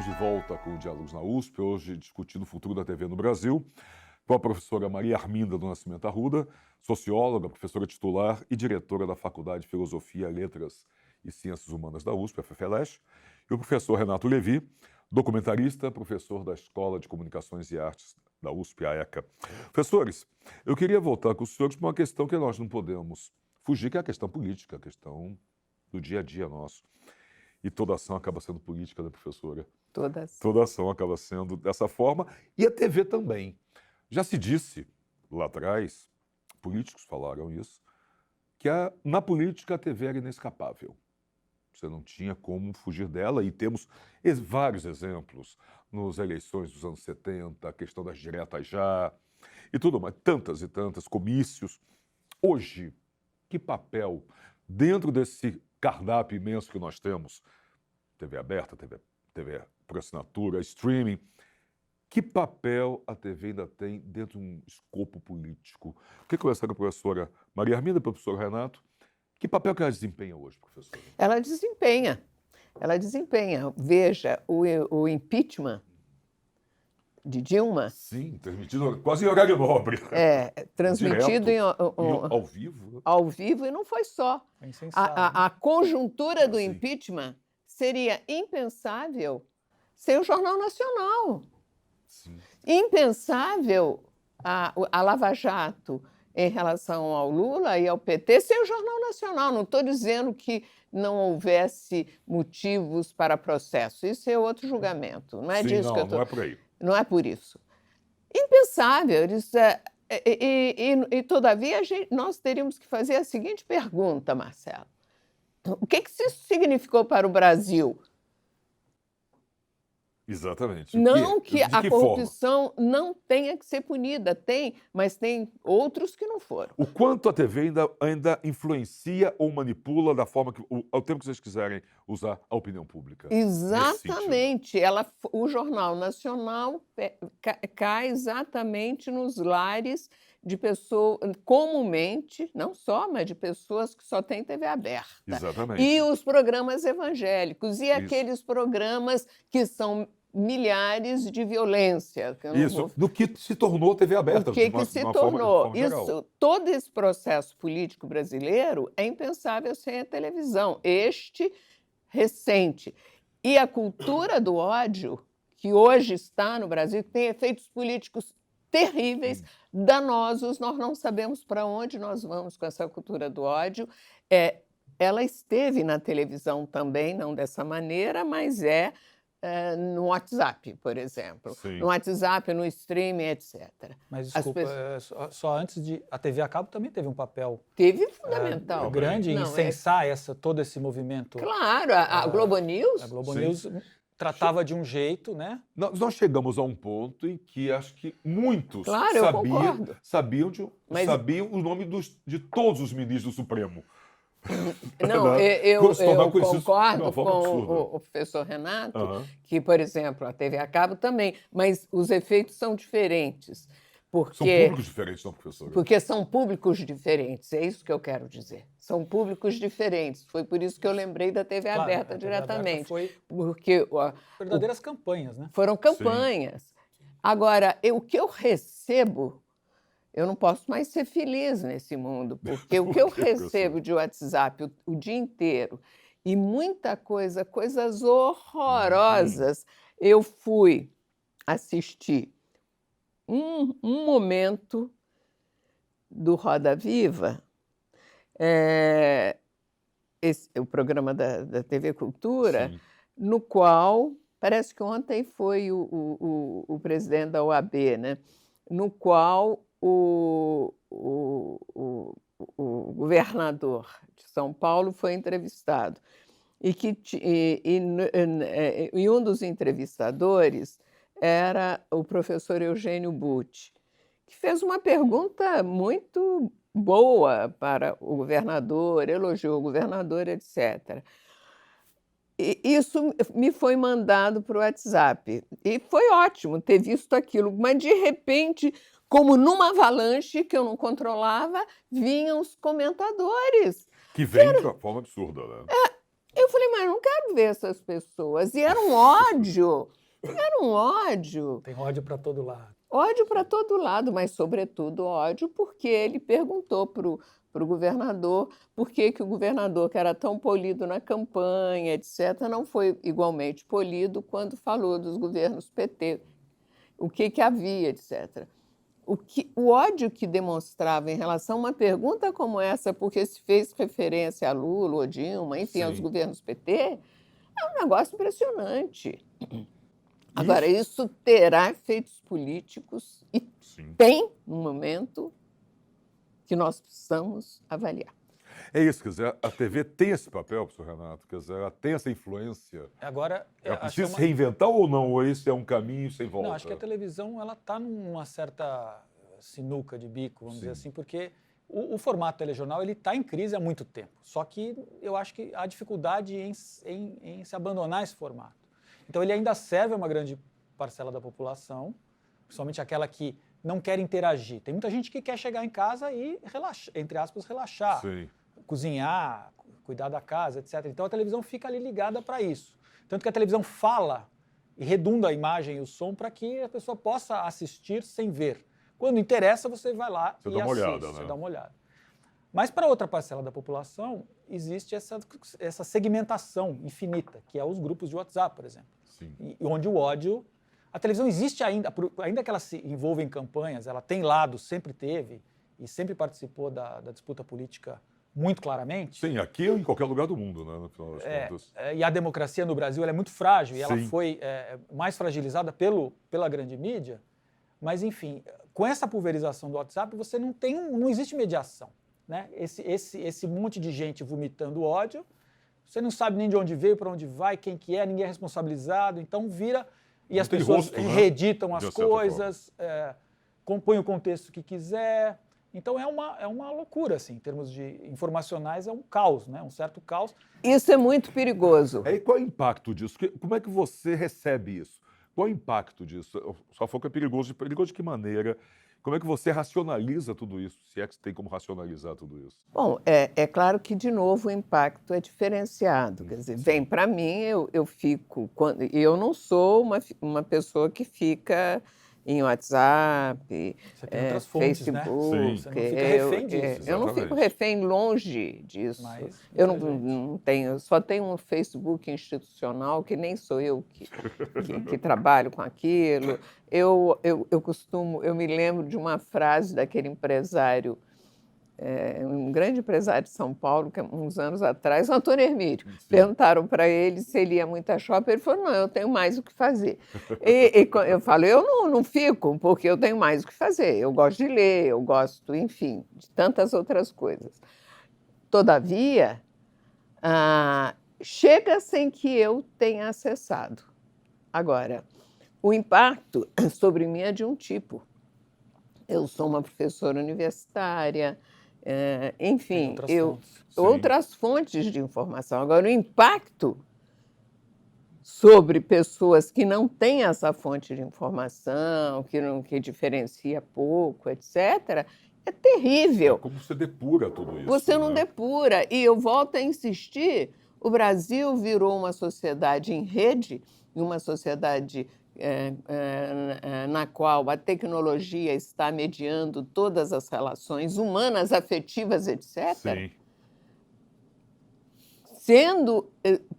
Estamos de volta com o Diálogos na USP, hoje discutindo o futuro da TV no Brasil, com a professora Maria Arminda do Nascimento Arruda, socióloga, professora titular e diretora da Faculdade de Filosofia, Letras e Ciências Humanas da USP, a FFLESH, e o professor Renato Levi, documentarista, professor da Escola de Comunicações e Artes da USP, a ECA. Professores, eu queria voltar com os senhores para uma questão que nós não podemos fugir, que é a questão política, a questão do dia a dia nosso. E toda ação acaba sendo política, né, professora? Toda ação acaba sendo dessa forma. E a TV também. Já se disse lá atrás, políticos falaram isso, que na política a TV era inescapável. Você não tinha como fugir dela, e temos vários exemplos nas eleições dos anos 70, a questão das diretas já, e tudo mais, tantas e tantas, comícios. Hoje, que papel, dentro desse cardápio imenso que nós temos, TV aberta, TV por assinatura, streaming, que papel a TV ainda tem dentro de um escopo político? Eu queria conversar com a professora Maria Arminda e o professor Renato. Que papel que ela desempenha hoje, professora? Ela desempenha. Veja, o impeachment de Dilma... Sim, transmitido quase em horário nobre. Transmitido ao vivo. Né? Ao vivo, e não foi só. A conjuntura do impeachment seria impensável sem o Jornal Nacional. Sim. Impensável a Lava Jato em relação ao Lula e ao PT sem o Jornal Nacional. Não estou dizendo que não houvesse motivos para processo. Isso é outro julgamento. Não é disso que eu estou... Não é por aí. Não é por isso. Impensável. Todavia, nós teríamos que fazer a seguinte pergunta, Marcelo. O que isso significou para o Brasil? Exatamente. Não que a corrupção não tenha que ser punida, mas tem outros que não foram. O quanto a TV ainda influencia ou manipula da forma que, ao tempo que vocês quiserem usar a opinião pública? Exatamente. O Jornal Nacional cai exatamente nos lares de pessoas, comumente, não só, mas de pessoas que só têm TV aberta. Exatamente. E os programas evangélicos, e aqueles programas que são milhares de violência. Do que se tornou TV aberta. O que se tornou. Todo esse processo político brasileiro é impensável sem a televisão, recente. E a cultura do ódio, que hoje está no Brasil, tem efeitos políticos terríveis, danosos, nós não sabemos para onde nós vamos com essa cultura do ódio. Ela esteve na televisão também, não dessa maneira, mas no WhatsApp, por exemplo. Sim. No WhatsApp, no streaming, etc. Mas, desculpa, só antes de... A TV a cabo também teve um papel... Teve fundamental. Grande em incensar todo esse movimento. Claro, a Globo News... A Globo News tratava de um jeito, né? Nós chegamos a um ponto em que acho que muitos sabiam o nome de todos os ministros do Supremo. Não, eu concordo com o professor Renato, que, por exemplo, a TV a cabo também, mas os efeitos são diferentes. São públicos diferentes, não, professora? Porque são públicos diferentes, é isso que eu quero dizer. São públicos diferentes. Foi por isso que eu lembrei da TV aberta diretamente. Porque verdadeiras campanhas, né? Foram campanhas. Sim. Agora, o que eu recebo... Eu não posso mais ser feliz nesse mundo, porque o que eu recebo de WhatsApp o dia inteiro e muita coisas horrorosas, eu fui assistir um momento do Roda Viva, o programa da TV Cultura, sim, no qual, parece que ontem foi o presidente da OAB, né? No qual o governador de São Paulo foi entrevistado. E um dos entrevistadores era o professor Eugênio Butti, que fez uma pergunta muito boa para o governador, elogiou o governador, etc. E isso me foi mandado para o WhatsApp. E foi ótimo ter visto aquilo, mas de repente, como numa avalanche que eu não controlava, vinham os comentadores. Que vem de uma forma absurda, né? Eu falei, mas eu não quero ver essas pessoas. E era um ódio, era um ódio. Tem ódio para todo lado. Ódio para todo lado, mas, sobretudo, ódio porque ele perguntou para o governador por que o governador, que era tão polido na campanha, etc., não foi igualmente polido quando falou dos governos PT, o que havia, etc. O ódio que demonstrava em relação a uma pergunta como essa, porque se fez referência a Lula ou Dilma, enfim, aos Sim. governos PT, é um negócio impressionante. Agora, isso terá efeitos políticos e Sim. tem um momento que nós precisamos avaliar. É isso, quer dizer, a TV tem esse papel, professor Renato, quer dizer, ela tem essa influência. Agora, Ela acho que precisa se reinventar ou não? Ou esse é um caminho sem volta? Não, acho que a televisão ela está numa certa sinuca de bico, vamos dizer Sim. assim, porque o formato telejornal ele está em crise há muito tempo. Só que eu acho que há dificuldade em se abandonar esse formato. Então ele ainda serve a uma grande parcela da população, principalmente aquela que não quer interagir. Tem muita gente que quer chegar em casa e relaxar, entre aspas, relaxar, Sim. cozinhar, cuidar da casa, etc. Então a televisão fica ali ligada para isso. Tanto que a televisão fala e redunda a imagem e o som para que a pessoa possa assistir sem ver. Quando interessa, você vai lá Você e dá uma assiste, olhada, né? você dá uma olhada. Mas para outra parcela da população, existe essa segmentação infinita, que é os grupos de WhatsApp, por exemplo. Sim. E onde o ódio... A televisão existe ainda que ela se envolva em campanhas, ela tem lado, sempre teve, e sempre participou da disputa política muito claramente. Sim, aqui ou em qualquer lugar do mundo, né, no final das contas. E a democracia no Brasil ela é muito frágil, e ela Sim. foi mais fragilizada pela grande mídia. Mas, enfim, com essa pulverização do WhatsApp, você não existe mediação. Né? Esse monte de gente vomitando ódio, você não sabe nem de onde veio, para onde vai, quem que é, ninguém é responsabilizado, então vira... E Não as tem pessoas rosto, né? reeditam as De certa coisas, compõem o contexto que quiser. Então é uma loucura, assim, em termos de informacionais, é um caos, né? Um certo caos. Isso é muito perigoso. E qual é o impacto disso? Como é que você recebe isso? Qual é o impacto disso? Só falou que é perigoso. Perigoso de que maneira? Como é que você racionaliza tudo isso? Se é que você tem como racionalizar tudo isso? Bom, é claro que, de novo, o impacto é diferenciado. Quer dizer, vem para mim, eu fico... Eu não sou uma pessoa que fica em WhatsApp, Você tem outras fontes, né? Facebook. Sim. Você não fica refém disso. Eu não fico Exatamente. refém longe disso. Mas Eu muita gente. não tenho, só tenho um Facebook institucional, que nem sou eu que trabalho com aquilo. Eu me lembro de uma frase daquele empresário, um grande empresário de São Paulo, que uns anos atrás, o Antônio Hermílio. Sim. Perguntaram para ele se ele ia muito a shopping, ele falou, não, eu tenho mais o que fazer. Eu falo, eu não fico, porque eu tenho mais o que fazer. Eu gosto de ler, eu gosto, enfim, de tantas outras coisas. Todavia, chega sem que eu tenha acessado. Agora, o impacto sobre mim é de um tipo. Eu sou uma professora universitária, enfim, outras fontes de informação. Agora, o impacto sobre pessoas que não têm essa fonte de informação, que diferencia pouco, etc., é terrível. É como você depura tudo isso. Você não né? depura. E eu volto a insistir, o Brasil virou uma sociedade em rede, uma sociedade na qual a tecnologia está mediando todas as relações humanas, afetivas, etc., Sim. sendo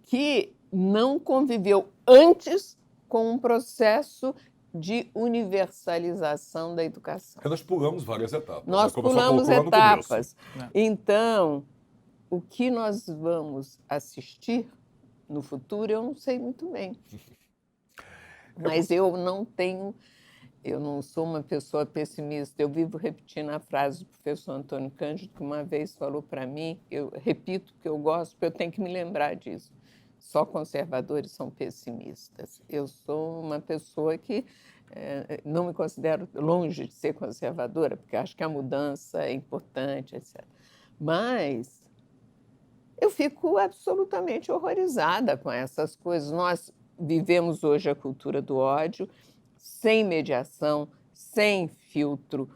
que não conviveu antes com um processo de universalização da educação. Porque nós pulamos várias etapas. Nós né? Como a senhora pulamos colocou lá no começo. etapas. Então, o que nós vamos assistir no futuro, eu não sei muito bem. Mas eu não sou uma pessoa pessimista. Eu vivo repetindo a frase do professor Antônio Cândido, que uma vez falou para mim, eu repito que eu gosto, porque eu tenho que me lembrar disso. Só conservadores são pessimistas. Eu sou uma pessoa que não me considero longe de ser conservadora, porque acho que a mudança é importante, etc. Mas eu fico absolutamente horrorizada com essas coisas. Nós vivemos hoje a cultura do ódio, sem mediação, sem filtro,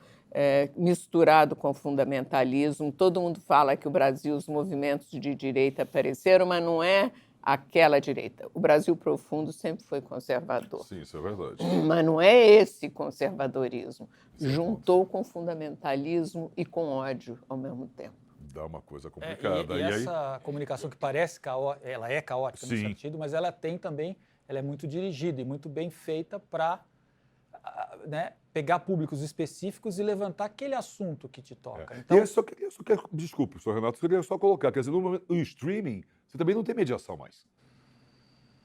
misturado com fundamentalismo. Todo mundo fala que o Brasil, os movimentos de direita apareceram, mas não é aquela direita. O Brasil profundo sempre foi conservador. Sim, isso é verdade. Mas não é esse conservadorismo. Esse é o Juntou com fundamentalismo e com ódio ao mesmo tempo. Dá uma coisa complicada. E essa comunicação que parece caótica, ela é caótica no Sim. sentido, mas ela tem também, ela é muito dirigida e muito bem feita para pegar públicos específicos e levantar aquele assunto que te toca. Então, E eu só queria, desculpe, senhor Renato, eu queria só colocar, quer dizer, no streaming, você também não tem mediação mais.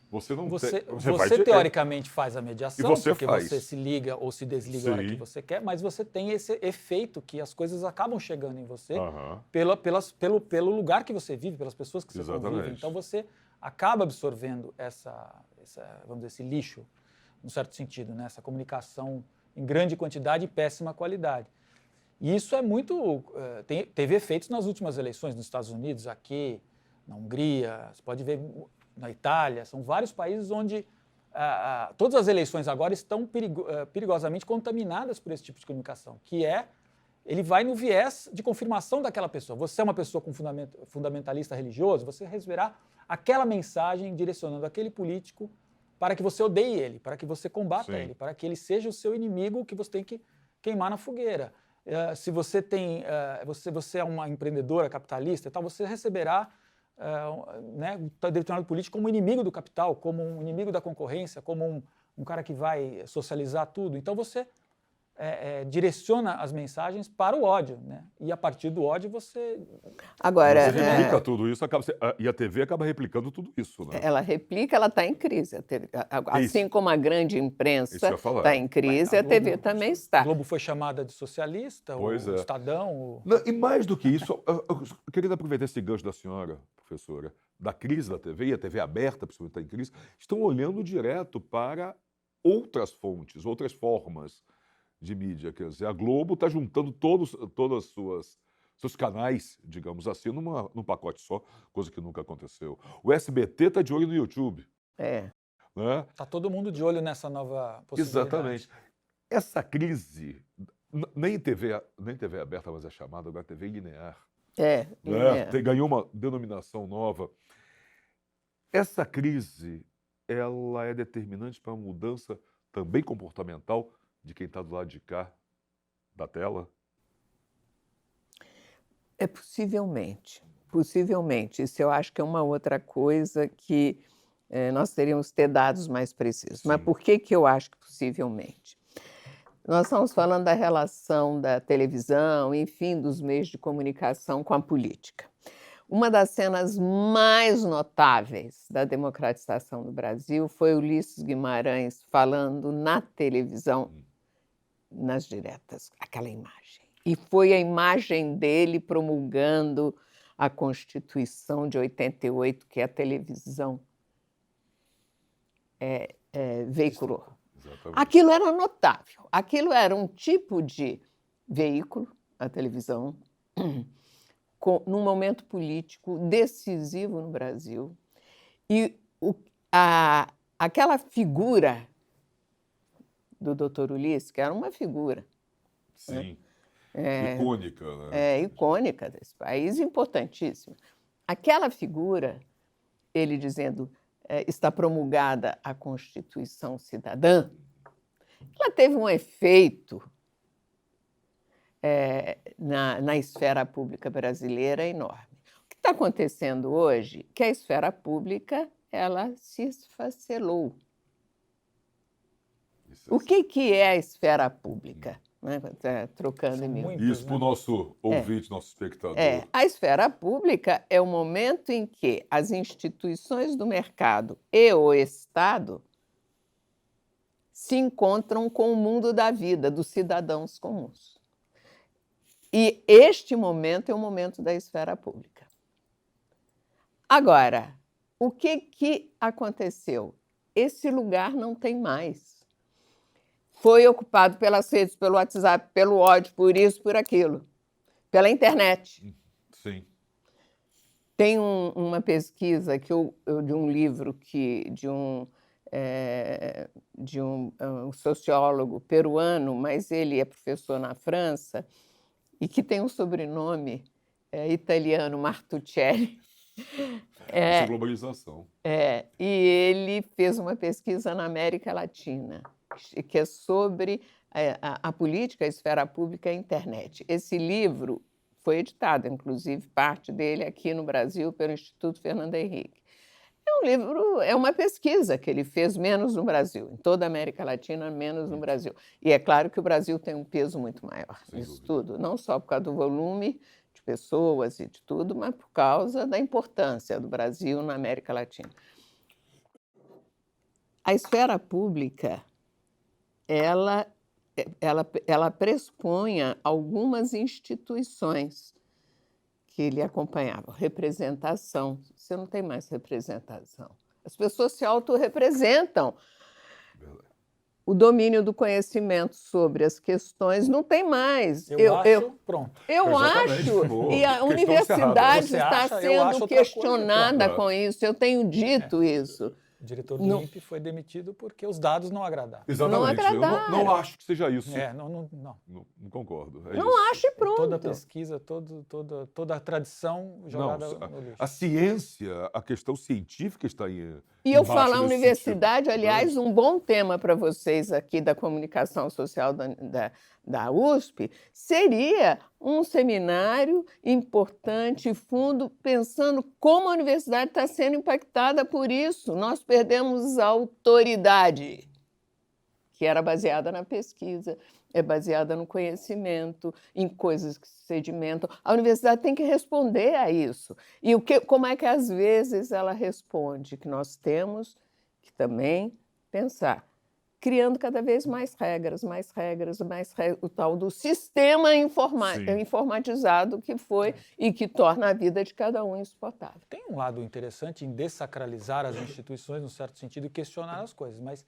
Você não você tem... vai teoricamente faz a mediação, E você porque faz. você se liga ou se desliga a hora que Sim. você quer, mas você tem esse efeito que as coisas acabam chegando em você Aham. pelo lugar que você vive, pelas pessoas que você convive. Exatamente. Então você acaba absorvendo vamos dizer, esse lixo, num certo sentido, né? Essa comunicação em grande quantidade e péssima qualidade. E isso é muito... teve efeitos nas últimas eleições nos Estados Unidos, aqui, na Hungria, você pode ver na Itália, são vários países onde todas as eleições agora estão perigosamente contaminadas por esse tipo de comunicação, que ele vai no viés de confirmação daquela pessoa. Você é uma pessoa com fundamentalista religioso, você receberá aquela mensagem direcionando aquele político para que você odeie ele, para que você combata Sim. ele, para que ele seja o seu inimigo que você tem que queimar na fogueira. Se você você é uma empreendedora capitalista e tal, você receberá o determinado político como inimigo do capital, como um inimigo da concorrência, como um cara que vai socializar tudo. Então você direciona as mensagens para o ódio, né? E a partir do ódio você... Agora, Você replica tudo isso, e a TV acaba replicando tudo isso, né? ela replica, ela está em crise. Assim como a grande Isso imprensa que eu ia falar. está em crise, a TV também A está. Globo foi chamada de socialista, Pois o é. Estadão... Não, e mais do que isso, eu queria aproveitar esse gancho da senhora, professora, da crise da TV, e a TV aberta, principalmente está em crise, estão olhando direto para outras fontes, outras formas de mídia. Quer dizer, a Globo está juntando todos os seus canais, digamos assim, num pacote só, coisa que nunca aconteceu. O SBT está de olho no YouTube. É. Né? Está todo mundo de olho nessa nova possibilidade. Exatamente. Essa crise, nem TV aberta, mas é chamada agora TV linear. Ganhou uma denominação nova. Essa crise, ela é determinante para a mudança também comportamental de quem está do lado de cá da tela? Possivelmente. Possivelmente. Isso eu acho que é uma outra coisa que nós teríamos que ter dados mais precisos. Sim. Mas por que eu acho que possivelmente? Nós estamos falando da relação da televisão, enfim, dos meios de comunicação com a política. Uma das cenas mais notáveis da democratização do Brasil foi Ulisses Guimarães falando na televisão, nas diretas, aquela imagem. E foi a imagem dele promulgando a Constituição de 88, que a televisão veiculou. Exatamente. Aquilo era notável. Aquilo era um tipo de veículo, a televisão, num momento político decisivo no Brasil. E aquela figura do Dr. Ulisses, que era uma figura. Sim. Icônica, né? Icônica desse país, importantíssima. Aquela figura, ele dizendo, está promulgada a Constituição Cidadã, ela teve um efeito na esfera pública brasileira enorme. O que está acontecendo hoje é que a esfera pública ela se esfacelou. O que é a esfera pública? Né? Trocando em mil. Isso para o nosso ouvinte, nosso espectador. A esfera pública é o momento em que as instituições do mercado e o Estado se encontram com o mundo da vida, dos cidadãos comuns. E este momento é o momento da esfera pública. Agora, o que aconteceu? Esse lugar não tem mais. Foi ocupado pelas redes, pelo WhatsApp, pelo ódio, por isso, por aquilo, pela internet. Sim. Tem uma pesquisa de um livro de um de um sociólogo peruano, mas ele é professor na França e que tem um sobrenome italiano, Martuccelli. Essa globalização. E ele fez uma pesquisa na América Latina, que é sobre a política, a esfera pública e a internet. Esse livro foi editado, inclusive, parte dele aqui no Brasil pelo Instituto Fernando Henrique. É um livro, é uma pesquisa que ele fez menos no Brasil, em toda a América Latina, menos no Brasil. E é claro que o Brasil tem um peso muito maior nisso tudo, não só por causa do volume de pessoas e de tudo, mas por causa da importância do Brasil na América Latina. A esfera pública, ela pressupunha algumas instituições que lhe acompanhavam. Representação. Você não tem mais representação. As pessoas se autorrepresentam. O domínio do conhecimento sobre as questões não tem mais. Pronto. Eu acho, e a universidade está sendo questionada com isso. Eu tenho dito isso. O diretor do INPE foi demitido porque os dados não agradaram. Exatamente. Não agradaram. Eu não acho que seja isso. Não concordo. Não acho e pronto. Toda a pesquisa, toda a tradição jogada no lixo. A ciência, a questão científica está aí. E eu falo a universidade, aliás, um bom tema para vocês aqui da comunicação social da USP, seria um seminário importante e fundo, pensando como a universidade está sendo impactada por isso. Nós perdemos a autoridade, que era baseada na pesquisa, é baseada no conhecimento, em coisas que se sedimentam. A universidade tem que responder a isso. E como é que, às vezes, ela responde? Que nós temos que também pensar, criando cada vez mais regras, o tal do sistema informatizado que foi e que torna a vida de cada um insuportável. Tem um lado interessante em dessacralizar as instituições, no certo sentido, e questionar as coisas, mas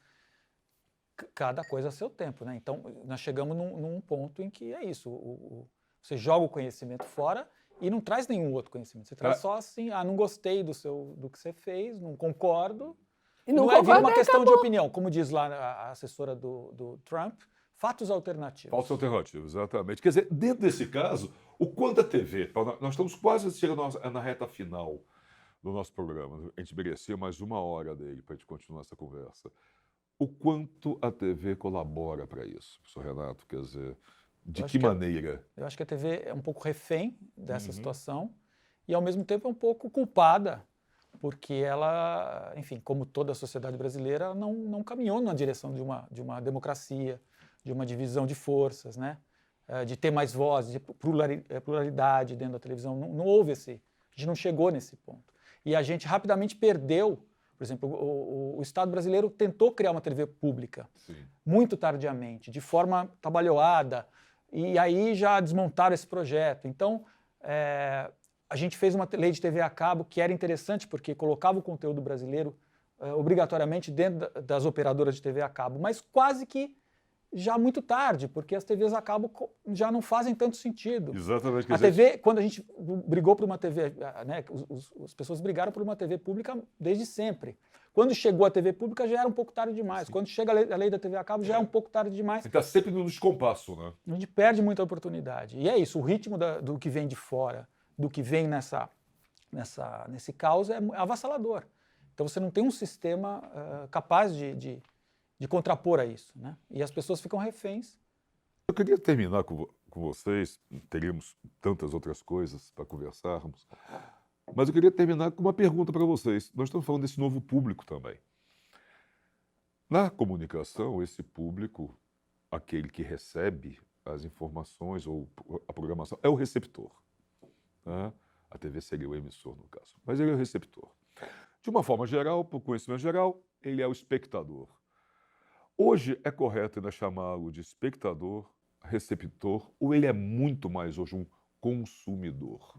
cada coisa a seu tempo, né? Então, nós chegamos num ponto em que é isso, você joga o conhecimento fora e não traz nenhum outro conhecimento, você traz só assim, não gostei do que você fez, não concordo, e não é uma questão de opinião, como diz lá a assessora do Trump, fatos alternativos. Fatos alternativos, exatamente. Quer dizer, dentro desse caso, o quanto a TV, nós estamos quase chegando na reta final do nosso programa, a gente merecia mais 1 hora dele para a gente continuar essa conversa. O quanto a TV colabora para isso, professor Renato? Quer dizer, de que maneira? Eu acho que a TV é um pouco refém dessa situação e, ao mesmo tempo, é um pouco culpada, porque ela, enfim, como toda a sociedade brasileira, não caminhou na direção de uma democracia, de uma divisão de forças, né? De ter mais vozes, de pluralidade dentro da televisão. Não houve a gente não chegou nesse ponto. E a gente rapidamente perdeu. Por exemplo, o Estado brasileiro tentou criar uma TV pública, muito tardiamente, de forma trabalhoada, e aí já desmontaram esse projeto. Então, a gente fez uma lei de TV a cabo que era interessante, porque colocava o conteúdo brasileiro obrigatoriamente dentro das operadoras de TV a cabo, mas quase que já muito tarde, porque as TVs a cabo já não fazem tanto sentido. Exatamente. A TV, quando a gente brigou por uma TV, né, as pessoas brigaram por uma TV pública desde sempre. Quando chegou a TV pública já era um pouco tarde demais. Quando chega a lei da TV a cabo já é um pouco tarde demais. Está sempre no descompasso, né? A gente perde muita oportunidade. E é isso, o ritmo do que vem de fora, do que vem nesse caos é avassalador. Então você não tem um sistema capaz de contrapor a isso, né? E as pessoas ficam reféns. Eu queria terminar com vocês, teríamos tantas outras coisas para conversarmos, mas eu queria terminar com uma pergunta para vocês. Nós estamos falando desse novo público também. Na comunicação, esse público, aquele que recebe as informações ou a programação, é o receptor, né? A TV seria o emissor, no caso, mas ele é o receptor. De uma forma geral, por conhecimento geral, ele é o espectador. Hoje é correto ainda chamá-lo de espectador, receptor, ou ele é muito mais hoje um consumidor?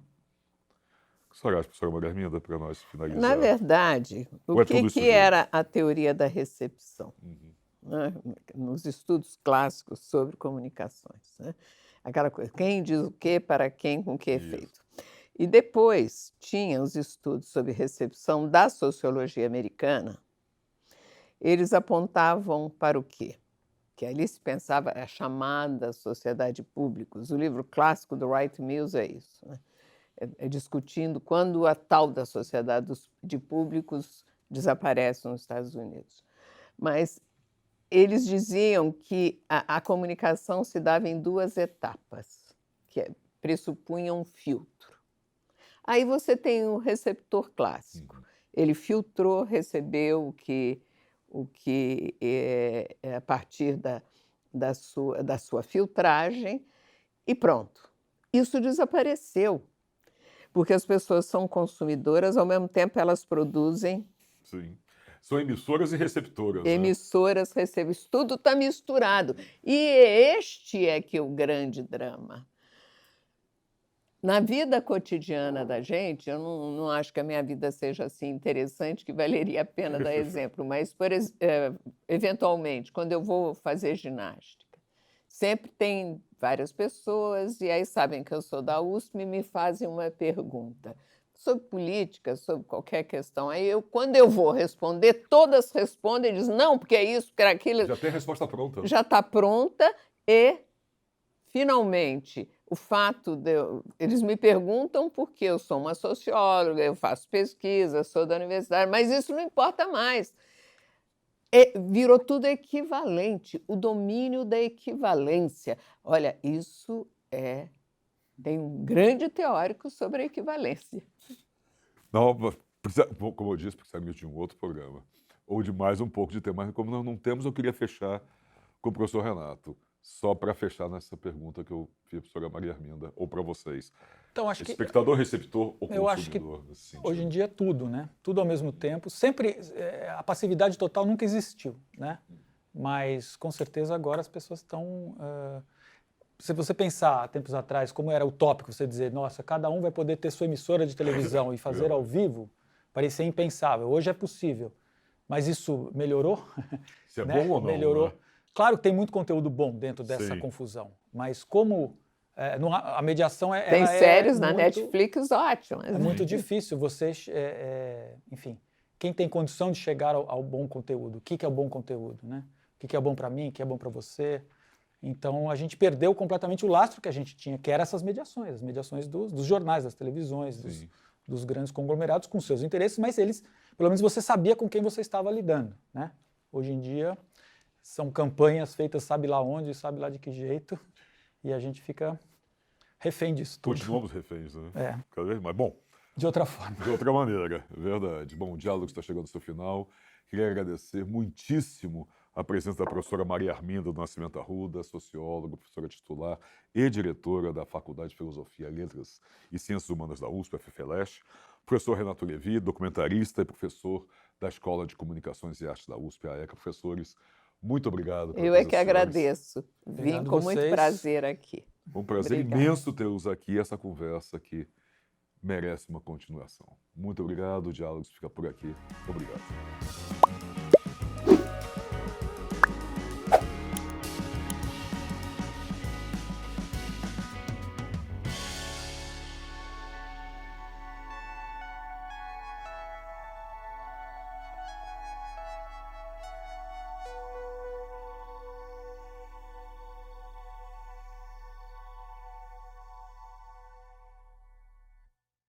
O que você acha, professora Maria, para nós finalizar? Na verdade, o que era a teoria da recepção? Né? Nos estudos clássicos sobre comunicações. Né? Aquela coisa, quem diz o quê, para quem, com que efeito. E depois tinha os estudos sobre recepção da sociologia americana. eles apontavam para o quê? Que ali se pensava a chamada sociedade de públicos. O livro clássico do Wright Mills é isso, né? É discutindo quando a tal da sociedade de públicos desaparece nos Estados Unidos. Mas eles diziam que a comunicação se dava em 2 etapas, que pressupunham um filtro. Aí você tem o receptor clássico. Ele filtrou, recebeu o que é a partir da sua filtragem e pronto. Isso desapareceu, porque as pessoas são consumidoras, ao mesmo tempo elas produzem. Sim. São emissoras e receptoras. Emissoras, recebem. Isso tudo está misturado. E este é que é o grande drama. Na vida cotidiana da gente, eu não acho que a minha vida seja assim interessante, que valeria a pena dar exemplo, mas, eventualmente, quando eu vou fazer ginástica, sempre tem várias pessoas, e aí sabem que eu sou da USP e me fazem uma pergunta sobre política, sobre qualquer questão. Aí, quando eu vou responder, todas respondem e dizem, não, porque é isso, porque é aquilo. Já tem a resposta pronta. Já está pronta e, finalmente, o fato de eles me perguntam porque eu sou uma socióloga, eu faço pesquisa, sou da universidade, mas isso não importa mais. Virou tudo equivalente, o domínio da equivalência. Olha, isso tem um grande teórico sobre a equivalência. Não, como eu disse, precisamos de um outro programa, ou de mais um pouco de tempo, mas como nós não temos, eu queria fechar com o professor Renato. Só para fechar nessa pergunta que eu fiz para a professora Maria Arminda, ou para vocês. Então, acho espectador, receptor ou consumidor? Eu acho que hoje em dia é tudo, né? Tudo ao mesmo tempo. Sempre, a passividade total nunca existiu, né? Mas, com certeza, agora as pessoas estão... se você pensar, há tempos atrás, como era utópico você dizer, nossa, cada um vai poder ter sua emissora de televisão e fazer ao vivo, parecia impensável. Hoje é possível. Mas isso melhorou? Isso é né? bom ou não? Melhorou. Né? Claro que tem muito conteúdo bom dentro dessa Sim. confusão, mas como a mediação tem séries na Netflix ótimas. É muito difícil você, enfim, quem tem condição de chegar ao bom conteúdo, o que é o bom conteúdo, né? O que é bom para mim, o que é bom para você. Então a gente perdeu completamente o lastro que a gente tinha, que eram essas mediações, as mediações dos jornais, das televisões, dos grandes conglomerados com seus interesses, mas eles, pelo menos você sabia com quem você estava lidando, né? Hoje em dia são campanhas feitas sabe lá onde, sabe lá de que jeito, e a gente fica refém disso tudo. Continuamos reféns, né? Cada vez mais. Bom, de outra forma. De outra maneira, verdade. Bom, o diálogo está chegando ao seu final. Queria agradecer muitíssimo a presença da professora Maria Arminda do Nascimento Arruda, socióloga, professora titular e diretora da Faculdade de Filosofia, Letras e Ciências Humanas da USP, FFLeste, professor Renato Levi, documentarista e professor da Escola de Comunicações e Artes da USP, a ECA. Professores, muito obrigado. Eu é que agradeço. Obrigado Vim com muito prazer aqui. Um prazer imenso tê-los aqui. Essa conversa que merece uma continuação. Muito obrigado. O diálogo fica por aqui. Obrigado.